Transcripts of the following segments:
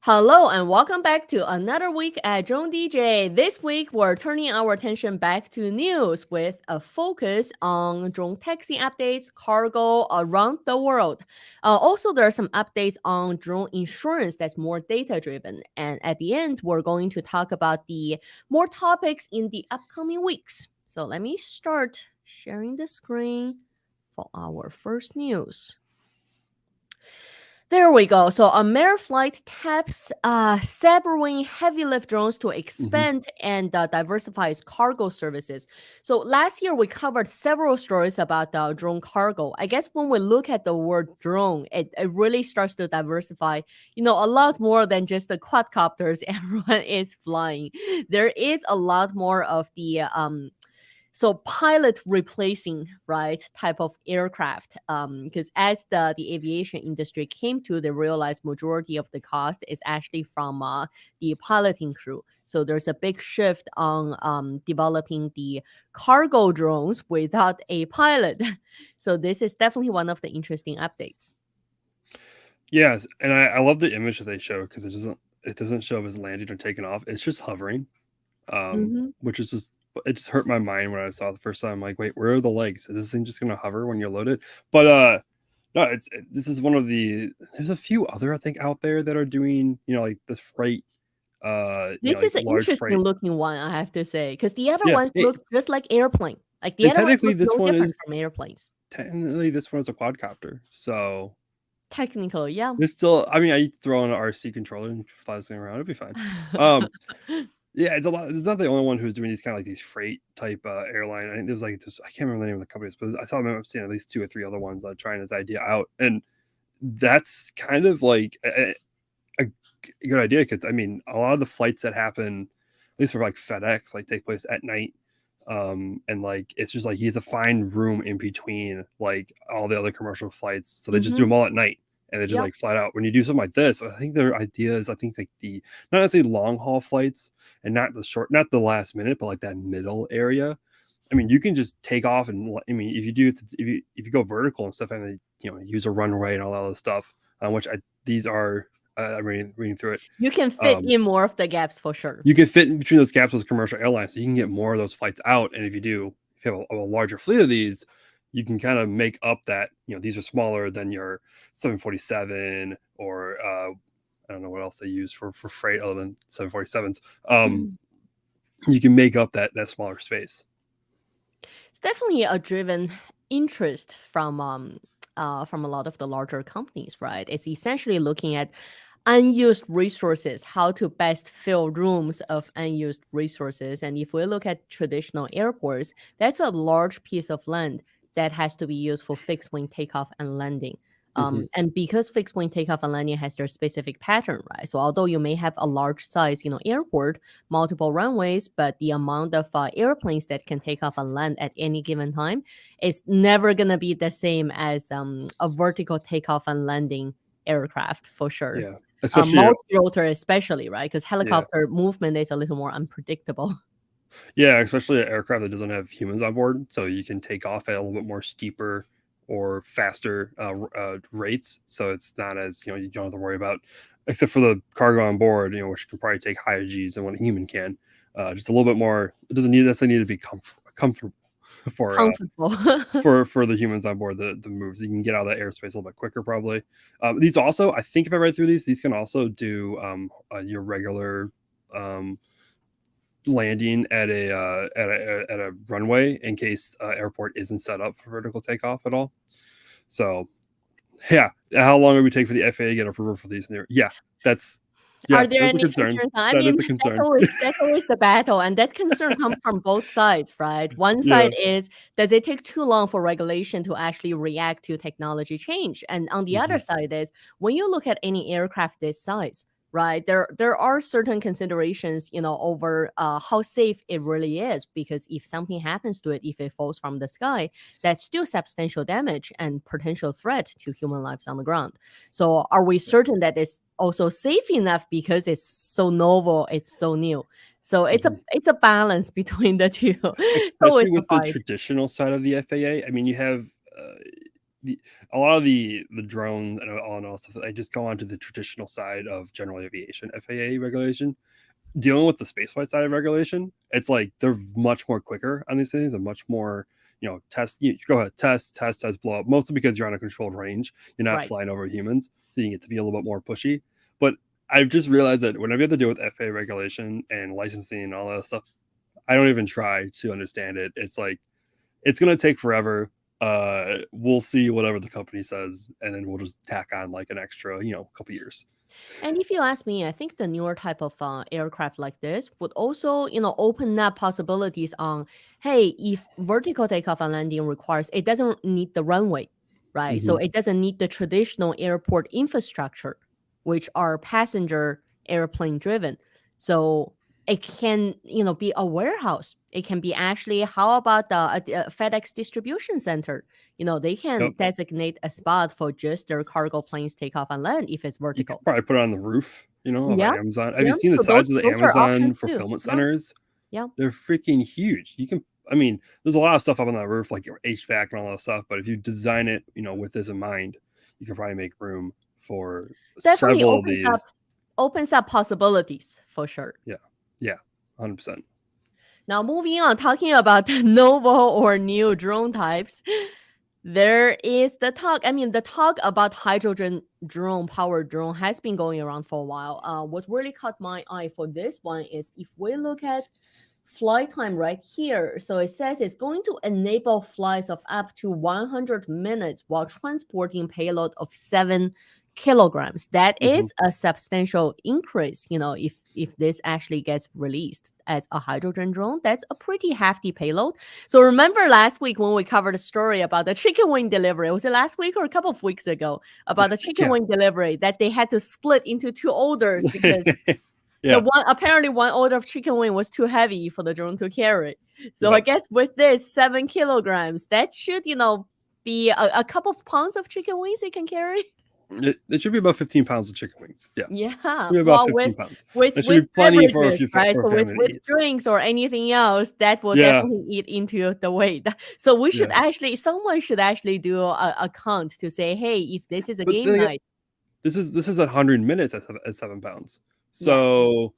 Hello and welcome back to another week at Drone DJ. This week, we're turning our attention back to news with a focus on drone taxi updates, cargo around the world. Also, there are some updates on drone insurance that's more data driven. And at the end, we're going to talk about the more topics in the upcoming weeks. So let me start sharing the screen for our first news. There we go. So Ameriflight taps Cyberwing heavy lift drones to Mhm. expand and diversify its cargo services. So last year we covered several stories about drone cargo. I guess when we look at the word drone, it really starts to diversify, a lot more than just the quadcopters everyone is flying. There is a lot more of the so pilot replacing right type of aircraft because as the aviation industry came to they realized majority of the cost is actually from the piloting crew, so there's a big shift on developing the cargo drones without a pilot. So this is definitely one of the interesting updates. Yes, and I love the image that they show because it doesn't show if it's landing or taking off. It's just hovering, Hmm. which is just it just hurt my mind when I saw it the first time. I'm like, wait, where are the legs? Is this thing just gonna hover when you're loaded? But no, this is one of the. There's a few other I think out there that are doing like this freight, This like is an large interesting freight. looking one, I have to say, because the other Yeah, ones look just like airplane, like the and other ones technically look this no one different is from airplanes. a quadcopter. So Technically, yeah. it's still. I mean, I throw on an RC controller and fly this thing around. It'll be fine. Um, Yeah, it's a lot. It's not the only one who's doing these kind of like these freight type airline. I think there's like this. I can't remember the name of the companies, but I saw them. I've seen at least two or three other ones trying this idea out, and that's kind of like a good idea because I mean, a lot of the flights that happen, at least for like FedEx, like take place at night, and like it's just like you have to find room in between like all the other commercial flights, so they just do Mhm. them all at night. And they just Yep. like flat out. When you do something like this, I think their idea is, I think like the not necessarily long haul flights and not the last minute, but like that middle area. I mean, you can just take off and I mean, if you go vertical and stuff, and they use a runway and all that other stuff, which these are I'm reading through it. You can fit Um, in more of the gaps for sure. you can fit in between those gaps with commercial airlines, so you can get more of those flights out. And if you have a larger fleet of these, you can kind of make up that these are smaller than your 747 or I don't know what else they use for freight other than 747s. Mhm. You can make up that smaller space. It's definitely a driven interest from a lot of the larger companies, right? It's essentially looking at unused resources, how to best fill rooms of unused resources. And if we look at traditional airports, that's a large piece of land that has to be used for fixed wing takeoff and landing. Hmm. And because fixed wing takeoff and landing has their specific pattern, right? So although you may have a large size, airport, multiple runways, but the amount of airplanes that can take off and land at any given time is never gonna be the same as a vertical takeoff and landing aircraft for sure. Yeah, especially Multi-rotor especially, right? Because yeah, helicopter movement is a little more unpredictable. yeah, especially an aircraft that doesn't have humans on board, so you can take off at a little bit more steeper or faster rates. So it's not as you don't have to worry about, except for the cargo on board, which can probably take higher G's than what a human can. Just a little bit more. It doesn't necessarily need to be comfortable for Comfortable. for the humans on board the moves. You can get out of that airspace a little bit quicker, probably. These also, I think, if I read through these can also do your regular um, landing at a runway in case airport isn't set up for vertical takeoff at all. So yeah, how long would we take for the FAA to get approval for these? Yeah, that's yeah, Are there that's a any concern. concerns? I That mean, is a concern. that's always the battle, and that concern comes from both sides, right? One Yeah. side is, does it take too long for regulation to actually react to technology change? And on the Hmm. other side is, when you look at any aircraft this size, right, there are certain considerations, over how safe it really is, because if something happens to it, if it falls from the sky, that's still substantial damage and potential threat to human lives on the ground. So are we certain that it's also safe enough because it's so novel, it's so new? So Hmm. it's a balance between the two. It's always Especially a with the fight. traditional side of the FAA. I mean, you have uh, a lot of the drones and all stuff, they just go onto the traditional side of general aviation FAA regulation. Dealing with the spaceflight side of regulation, it's like they're much more quicker on these things and much more, test. You go ahead, test, blow up. Mostly because you're on a controlled range, you're not Right. flying over humans, so you get to be a little bit more pushy. But I've just realized that whenever you have to deal with FAA regulation and licensing and all that stuff, I don't even try to understand it. It's like it's gonna take forever. We'll see whatever the company says, and then we'll just tack on like an extra, couple years. And if you ask me, I think the newer type of aircraft like this would also, open up possibilities on, hey, if vertical takeoff and landing requires, it doesn't need the runway, right? So Mm-hmm. it doesn't need the traditional airport infrastructure, which are passenger airplane driven. So it can, be a warehouse. It can be actually, how about the FedEx distribution center? They can Yep. designate a spot for just their cargo planes take off and land if it's You could vertical. probably put it on the roof, of Yeah, an Amazon. Have yeah. you seen the So those sides of the those are Amazon options too. fulfillment Yeah, centers? yeah. They're freaking huge. I mean, there's a lot of stuff up on that roof, like your HVAC and all that stuff. But if you design it, with this in mind, you can probably make room for Definitely several of these. opens up possibilities for sure. Yeah, 100%. Now moving on, talking about the novel or new drone types. There is the talk. I mean, the talk about hydrogen drone, powered drone, has been going around for a while. What really caught my eye for this one is if we look at flight time right here. So it says it's going to enable flights of up to 100 minutes while transporting payload of 7 kilograms. That Mm-hmm. is a substantial increase. If this actually gets released as a hydrogen drone, that's a pretty hefty payload. So remember last week when we covered a story about the chicken wing delivery, was it last week or a couple of weeks ago, about the chicken Yeah. wing delivery that they had to split into 2 orders because Yeah. apparently one order of chicken wing was too heavy for the drone to carry. So I Yep. guess with this 7 kilograms, that should, be a couple of pounds of chicken wings it can carry. It should be about 15 pounds of chicken wings. Yeah. Yeah. Should be about Well, 15 pounds. with That should be plenty for beverages, right? for a So with family to eat. drinks or anything else, that will Yeah. definitely eat into the weight. So we should Yeah. someone should actually do a count to say, hey, if this is a But game then again, night. this is 100 minutes at 7 pounds. Yeah. So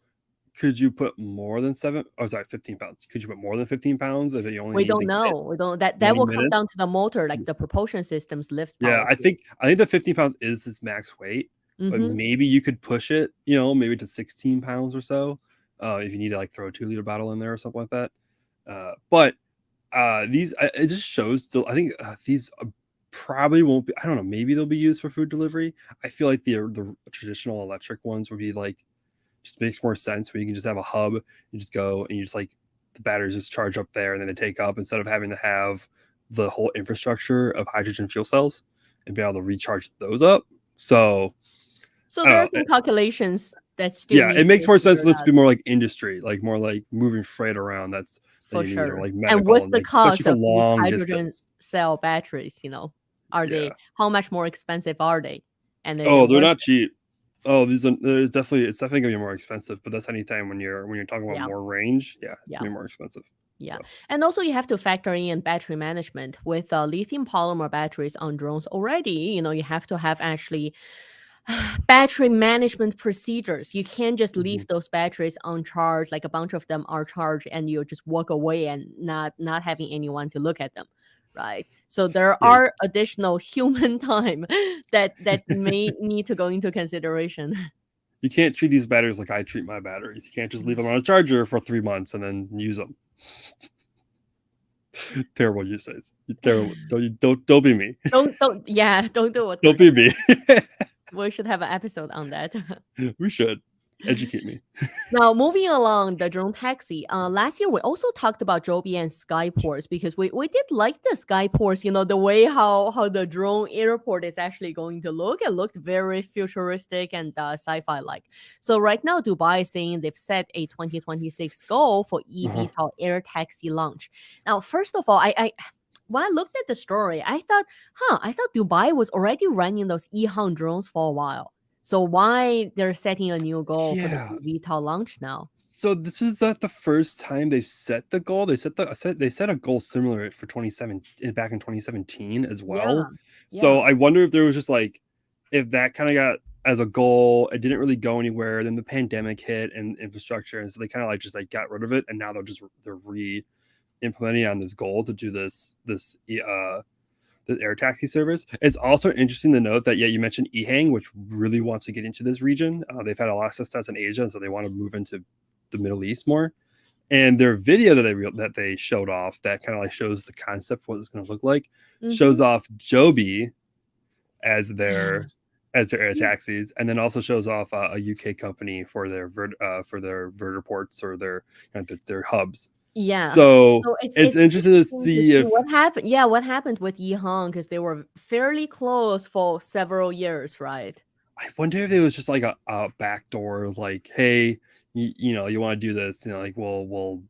could you put more than 15 pounds? Could you put more than 15 pounds if you only We need don't to get know. We don't that 20 will come down minutes? to the motor, like the propulsion system's lift Yeah, power. I think the 15 pounds is its max weight, but Mm-hmm. maybe you could push it, maybe to 16 pounds or so, if you need to like throw a 2-liter bottle in there or something like that. But these it just shows still. I think these probably won't be. I don't know. Maybe they'll be used for food delivery. I feel like the traditional electric ones would be like just makes more sense where you can just have a hub. You just go and you just like the batteries just charge up there and then they take up instead of having to have the whole infrastructure of hydrogen fuel cells and be able to recharge those up. So So I there are don't know. some calculations that still Yeah, need it to makes be more sense for figured this to out be more like industry, like more like moving freight around. That for you need, or sure. like And medical, what's and the like especially cost for of these long hydrogen distance. cell batteries? Are Yeah. they how much more expensive are they? And is Oh, it they're worth not it? cheap. Oh, it's definitely gonna be more expensive, but that's anytime when you're talking about Yeah, more range, yeah, it's yeah. gonna be more expensive. Yeah. So And also you have to factor in battery management with lithium polymer batteries on drones already. You have to have actually battery management procedures. You can't just mhm. leave those batteries on charge, like a bunch of them are charged and you just walk away and not having anyone to look at them. Right. So there Yeah, are additional human time that may need to go into consideration. you can't treat these batteries like I treat my batteries. You can't just leave them on a charger for 3 months and then use them. Terrible uses. Terrible. Don't be me. Don't do what Don't we're be doing. me. We should have an episode on that. We should educate me. Now, moving along the drone taxi. Last year we also talked about Joby and Skyports because we did like the Skyports. The way how the drone airport is actually going to look. It looked very futuristic and sci-fi like. So right now, Dubai is saying they've set a 2026 goal for Uh-huh. eVTOL air taxi launch. Now, first of all, I when I looked at the story, I thought Dubai was already running those EHang drones for a while. So why they're setting a new goal for the Yeah. eVTOL launch now? So this is not the first time they've set the goal. They set a goal similar for 27 back in 2017 as Yeah, well. So yeah. I wonder if there was just like if that kind of got as a goal, it didn't really go anywhere. Then the pandemic hit and infrastructure, and so they kind of like just like got rid of it, and now they're re-implementing on this goal to do the air taxi service. It's also interesting to note that, yeah, you mentioned EHang, which really wants to get into this region. They've had a lot of success in Asia, and so they want to move into the Middle East more. And their video that they showed off that kind of like shows the concept of what it's going to look like Mm-hmm. shows off Joby as Yeah. their air taxis, and then also shows off a UK company for their vertiports or their hubs. Yeah. So So it's it's interesting to interesting to see see if what happened. Yeah, what happened with Yihang because they were fairly close for several years, right? I wonder if it was just like a backdoor, like, hey, you want to do this, like we'll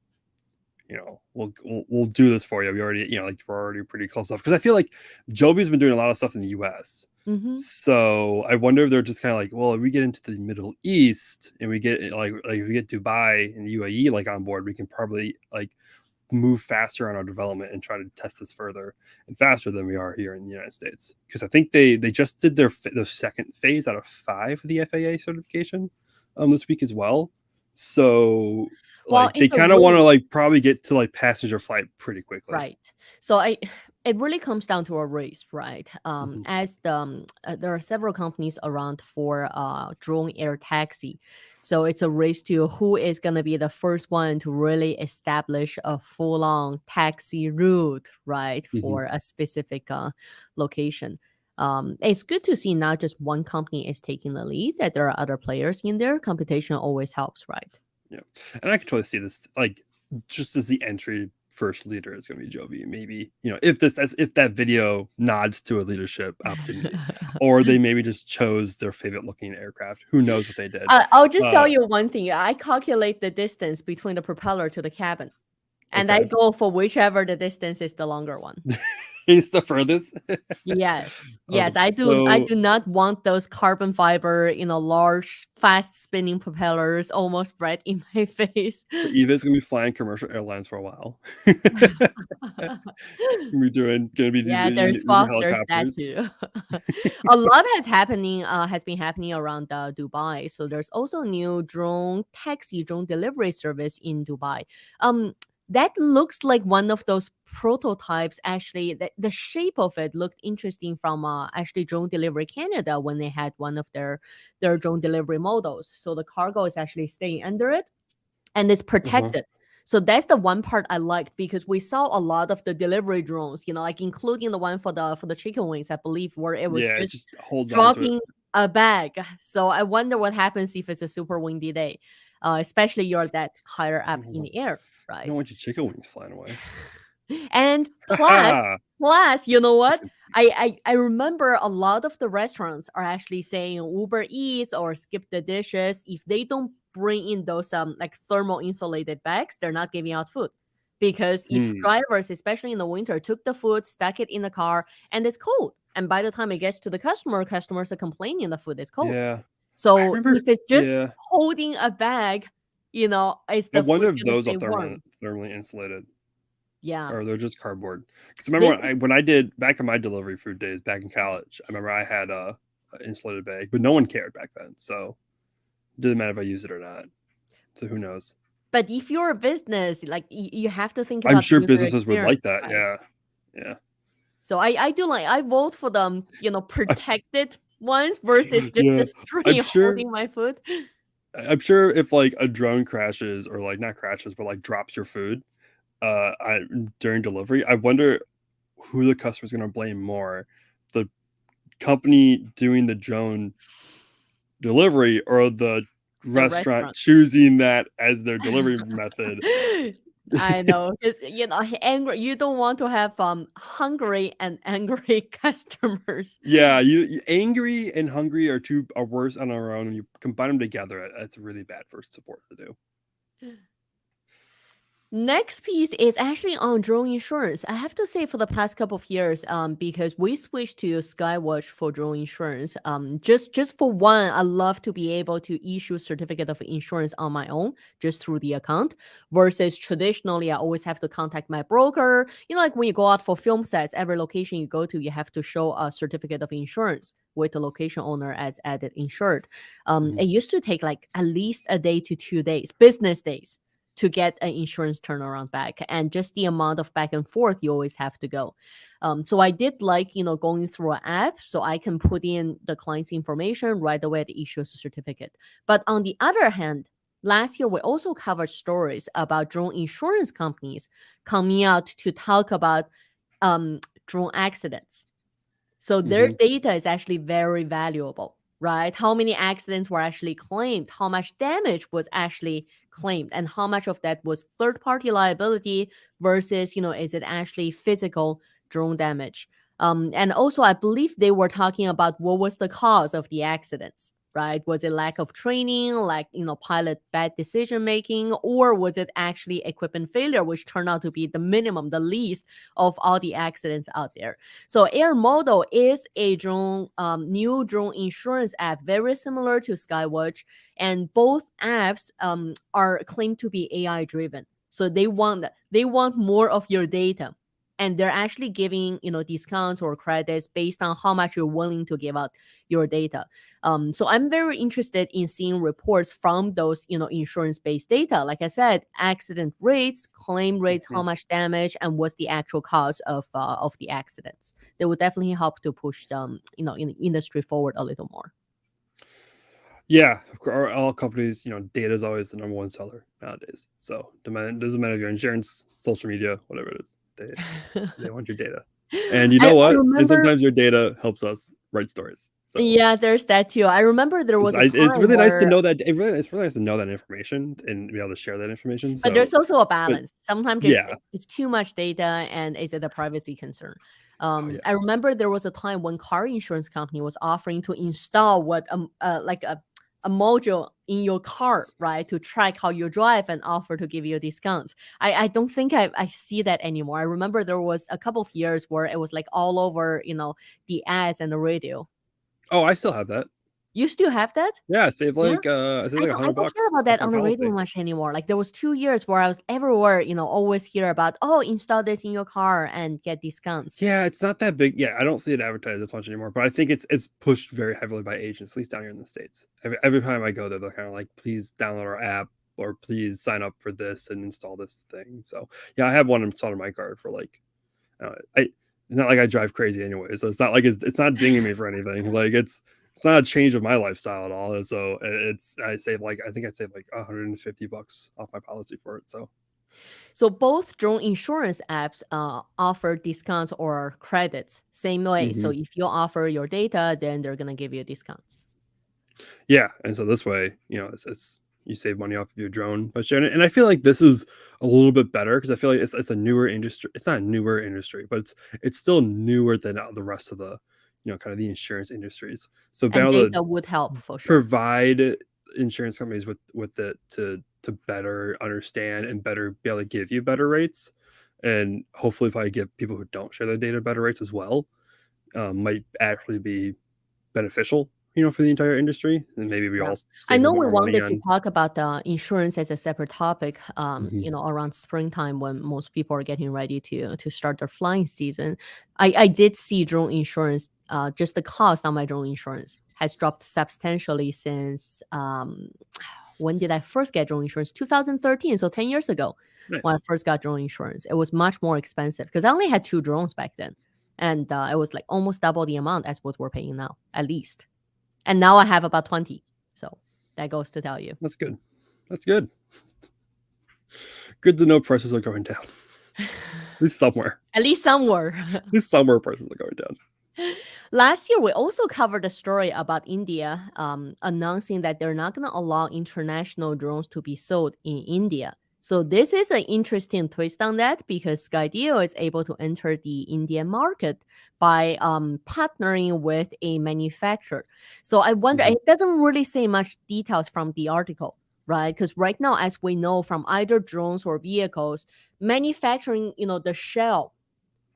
do this for you. We already, like we're already pretty close off. Because I feel like Joby's been doing a lot of stuff in the U.S. Mm-hmm. So I wonder if they're just kind of like, well, if we get into the Middle East and we get like if we get Dubai and the UAE like on board, we can probably like move faster on our development and try to test this further and faster than we are here in the United States. Because I think they just did their second phase out of 5 of the FAA certification this week as well. So Well, like they it's a kind of want to race. like probably get to like passenger flight pretty quickly. Right. So it really comes down to a race, right? Mm-hmm. As there are several companies around for drone air taxi. So it's a race to who is going to be the first one to really establish a full-on taxi route, right, Mm-hmm. for a specific location. It's good to see not just one company is taking the lead, that there are other players in there. Competition always helps, right? Yeah, and I can totally see this like just as the entry first leader is going to be Joby. Maybe if that video nods to a leadership opportunity, or they maybe just chose their favorite looking aircraft. Who knows what they did? I'll just tell Uh, you one thing. I calculate the distance between the propeller to the cabin, and I okay, go for whichever the distance is the longer one. he's the furthest. Yes, yes, I do. I So do not want those carbon fiber, large, fast spinning propellers almost right in my face. Eva's gonna be flying commercial airlines for a while. Gonna be Yeah, using there's that helicopters. too. A lot has been happening around Dubai. So there's also a new drone delivery service in Dubai. Um, that looks like one of those prototypes. Actually, the shape of it looked interesting from actually Drone Delivery Canada when they had one of their drone delivery models. So the cargo is actually staying under it and it's Uh-huh. protected. So that's the one part I liked because we saw a lot of the delivery drones, like including the one for the chicken wings, I believe, where it was Yeah, it just just holds on to it. dropping a bag. So I wonder what happens if it's a super windy day, especially you're that higher I up don't in want, the air, I don't right? want your chicken wings flying away. And plus, Ha you know I what? can see. I remember a lot of the restaurants are actually saying Uber Eats or skip the dishes. If they don't bring in those like thermal insulated bags, they're not giving out food. Because if Hmm. drivers, especially in the winter, took the food, stuck it in the car, and it's cold. And by the time it gets to the customer, customers are complaining the food is cold. Yeah. I So remember if it's just yeah. holding a bag, is I the food wonder if gonna those are stay warm? thermally insulated Yeah. or they're just cardboard. Because I This remember is when I did back in my delivery food days back in college, I remember I had a insulated bag, but no one cared back then. So it didn't matter if I used it or not. So who knows? But if you're a business, like you have to think I'm about the sure user businesses would experience, like that. right? Yeah. Yeah. So I do like I vote for them, protected ones versus just Yeah. a I'm string sure holding my food. I'm sure if like a drone crashes or like not crashes, but like drops your food during delivery, I wonder who the customer's gonna blame more. The company doing the drone delivery or the The restaurant restaurant. choosing that as their delivery method. I know, because angry. You don't want to have hungry and angry customers. Yeah, angry and hungry are worse on our own. When you combine them together, that's really bad for support to do. Next piece is actually on drone insurance. I have to say for the past couple of years, because we switched to Skywatch for drone insurance. Just for one, I love to be able to issue certificate of insurance on my own, just through the account, versus traditionally I always have to contact my broker. Like when you go out for film sets, every location you go to, you have to show a certificate of insurance with the location owner as added insured. Mhm. It used to take like at least a day to 2 days, business days, to get an insurance turnaround back, and just the amount of back and forth you always have to go. So I did like, going through an app so I can put in the client's information right away to issue a certificate. But on the other hand, last year we also covered stories about drone insurance companies coming out to talk about drone accidents. So their Mhm. data is actually very valuable, right? How many accidents were actually claimed, how much damage was actually claimed, and how much of that was third party liability versus, is it actually physical drone damage? And also, I believe they were talking about what was the cause of the accidents, right? Was it lack of training, like, pilot bad decision making, or was it actually equipment failure, which turned out to be the minimum, the least of all the accidents out there? So Air Model is a new drone insurance app, very similar to Skywatch, and both apps are claimed to be AI driven. So they want more of your data, and they're actually giving discounts or credits based on how much you're willing to give out your data. So I'm very interested in seeing reports from those insurance based data. Like I said, accident rates, claim rates, how Mhm. much damage, and what's the actual cause of the accidents. They would definitely help to push in industry forward a little more. Yeah, all companies, data is always the number one seller nowadays. So doesn't matter if you're insurance, social media, whatever it is, they want your data. And you I know what? And remember. sometimes your data helps us write stories. So Yeah, there's that too. I remember there was a it's time really nice to where. know that. It's really nice to know that information and be able to share that information. But So, there's also a but balance. Sometimes it's yeah, it's too much data, and is it a privacy concern? oh yeah, I remember there was a time when car insurance company was offering to install like a module in your car, right, to track how you drive and offer to give you discounts. I don't think I see that anymore. I remember there was a couple of years where it was like all over, the ads and the radio. oh, I still have that. You still have that? Yeah, Yeah. I saved I like don't I don't care $100 about off that my on the radio policy. much anymore. Like there was 2 years where I was everywhere, always hear about, "Oh, install this in your car and get discounts." Yeah, it's not that big. Yeah, I don't see it advertised as much anymore, but I think it's pushed very heavily by agents, at least down here in the States. Every time I go there, they're kind of like, please download our app or please sign up for this and install this thing. So yeah, I have one installed in my car for like, I it's not like I drive crazy anyway, so it's not like it's not dinging me for anything. Like it's not a change of my lifestyle at all. And so I think I saved like $150 off my policy for it. So So both drone insurance apps offer discounts or credits same way. So mhm. if you offer your data, then they're gonna give you discounts. Yeah, and so this way, it's you save money off of your drone by sharing it. And I feel like this is a little bit better because I feel like it's a newer industry. It's not a newer industry, but it's still newer than the rest of the kind of the insurance industries. So being And able to data would help for sure. provide insurance companies with it to better understand and better be able to give you better rates, and hopefully probably give people who don't share their data better rates as well, might actually be beneficial, for the entire industry, and maybe we Yeah. all I save a know little bit we more money wanted to on. talk about the insurance as a separate topic, Mhm, around springtime when most people are getting ready to start their flying season. I did see drone insurance, just the cost on my drone insurance has dropped substantially since when did I first get drone insurance? 2013, so 10 years ago when I nice. first got drone insurance. It was much more expensive because I only had two drones back then. And it was like almost double the amount as what we're paying now, at least. And now I have about 20. So that goes to tell you. That's good. That's good. Good to know prices are going down. At least somewhere. At least somewhere. At least somewhere prices are going down. Last year, we also covered a story about India announcing that they're not going to allow international drones to be sold in India. So this is an interesting twist on that because Skydio is able to enter the Indian market by partnering with a manufacturer. So I wonder, Mhm. it doesn't really say much details from the article, right? Because right now, as we know from either drones or vehicles, manufacturing, the shell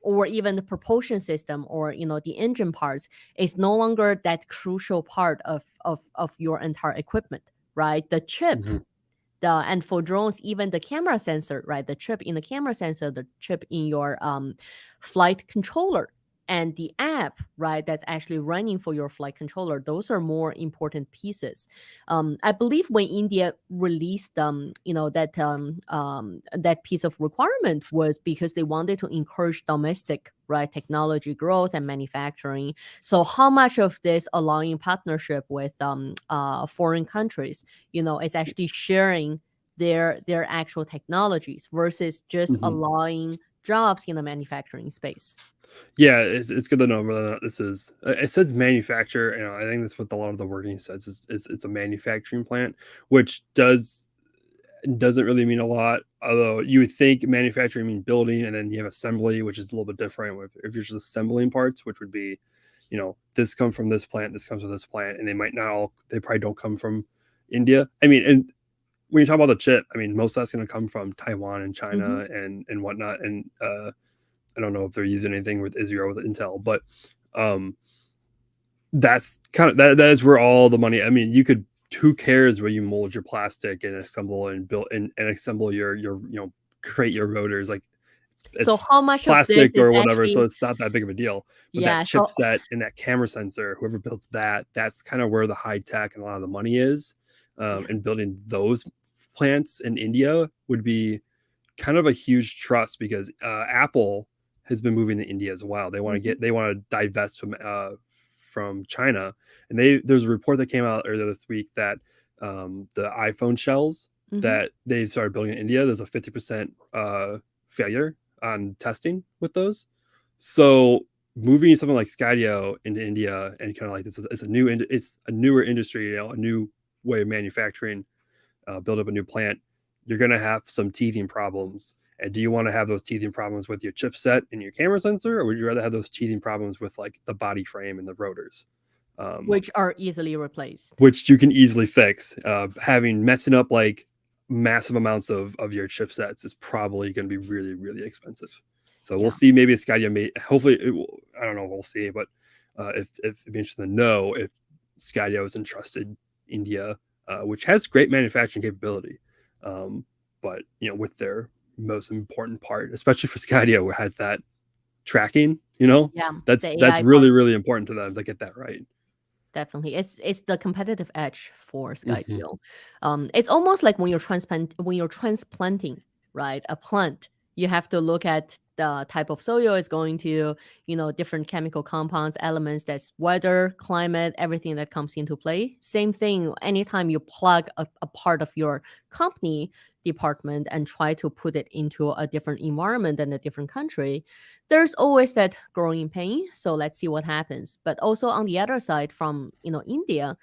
or even the propulsion system or the engine parts is no longer that crucial part of your entire equipment, right? The chip, Mhm. and for drones, even the camera sensor, right? The chip in the camera sensor, the chip in your flight controller, and the app, right? That's actually running for your flight controller. Those are more important pieces. I believe when India released, that piece of requirement was because they wanted to encourage domestic, right, technology growth and manufacturing. So how much of this allowing partnership with foreign countries, is actually sharing their actual technologies versus just Mhm. allowing jobs in the manufacturing space. Yeah, it's good to know whether or not this is. It says manufacturer, I think that's what a lot of the wording says is it's a manufacturing plant, which doesn't really mean a lot. Although you would think manufacturing mean building, and then you have assembly, which is a little bit different. If you're just assembling parts, which would be, this comes from this plant, this comes from this plant, and they might not all. They probably don't come from India. I mean, and when you talk about the chip, I mean, most of that's going to come from Taiwan and Hmm. China and whatnot. And I don't know if they're using anything with Israel with Intel, but um, that's kind of that is where all the money. I mean, you could. Who cares where you mold your plastic and assemble and build and assemble your create your rotors, like So it's how much of this plastic is or whatever, so actually, it's not that big of a deal. But that yeah, so chipset and that camera sensor, whoever built that, that's kind of where the high tech and a lot of the money is. yeah. And building those plants in India would be kind of a huge trust because Apple has been moving to India as well. Hmm. They want to divest from China, and there's a report that came out earlier this week that the iPhone shells Hmm. that they started building in India, there's a 50% failure on testing with those. So moving something like Skydio into India and kind of like this, it's a newer industry, a new way of manufacturing, build up a new plant, you're going to have some teething problems. And do you want to have those teething problems with your chipset and your camera sensor, or would you rather have those teething problems with like the body frame and the rotors, Which are easily replaced. which you can easily fix? Having messing up like massive amounts of your chipsets is probably going to be really really expensive. So we'll Yeah. see. Maybe Skydio may hopefully I don't know. We'll see. But if it'd be interesting to know if Skydio is entrusted India, which has great manufacturing capability, um, but with their most important part, especially for Skydio, where has that tracking, Yeah, that's the that's AI part. really really important to them to get that right. Definitely. It's the competitive edge for Hmm. Skydio. It's almost like when you're transplanting, right? A plant, you have to look at the type of soil it's going to, different chemical compounds, elements, that's weather, climate, everything that comes into play. Same thing anytime you plug a part of your company department and try to put it into a different environment and a different country, there's always that growing pain. So let's see what happens. But also on the other side, from India,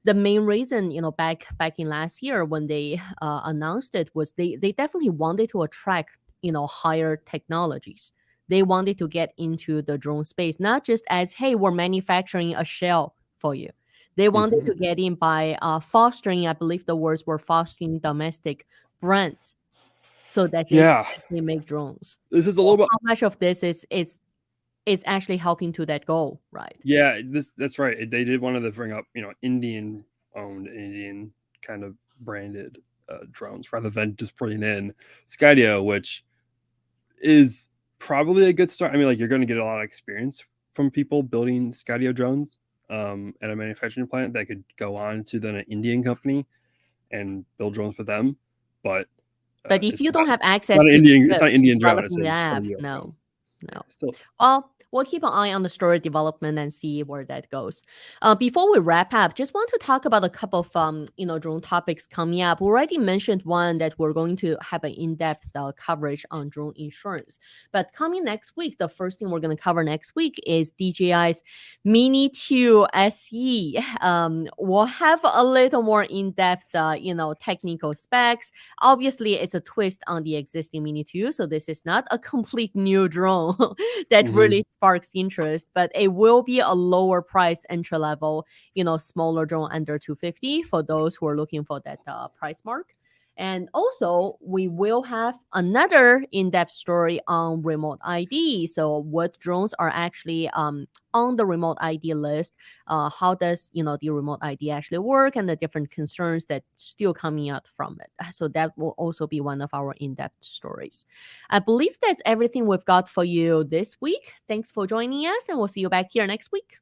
the main reason, back in last year when they announced it, was they definitely wanted to attract higher technologies. They wanted to get into the drone space, not just as, hey, we're manufacturing a shell for you. They wanted Hmm. to get in by fostering, I believe the words were fostering domestic brands so that they Yeah, can actually make drones. this is a So little bit. how much of this is actually helping to that goal, right? Yeah, that's right. They did wanted to bring up, Indian owned, Indian kind of branded drones rather than just putting in Skydio, which is probably a good start. I mean, like you're going to get a lot of experience from people building Skydio drones at a manufacturing plant that could go on to then an Indian company and build drones for them. But But if it's you don't have access not an to the Indian. It's chip not an Indian drone. It's developing the still a app, US drone. no, Yeah, no. still. Well, we'll keep an eye on the story development and see where that goes. Before we wrap up, just want to talk about a couple of drone topics coming up. We already mentioned one that we're going to have an in-depth coverage on drone insurance. But coming next week, the first thing we're going to cover next week is DJI's Mini 2 SE. We'll have a little more in-depth, technical specs. Obviously, it's a twist on the existing Mini 2, so this is not a complete new drone that Mhm. really sparks interest, but it will be a lower price entry level, smaller drone under 250 for those who are looking for that price mark. And also, we will have another in-depth story on remote ID. So, what drones are actually on the remote ID list? How does the remote ID actually work, and the different concerns that still coming out from it? So that will also be one of our in-depth stories. I believe that's everything we've got for you this week. Thanks for joining us, and we'll see you back here next week.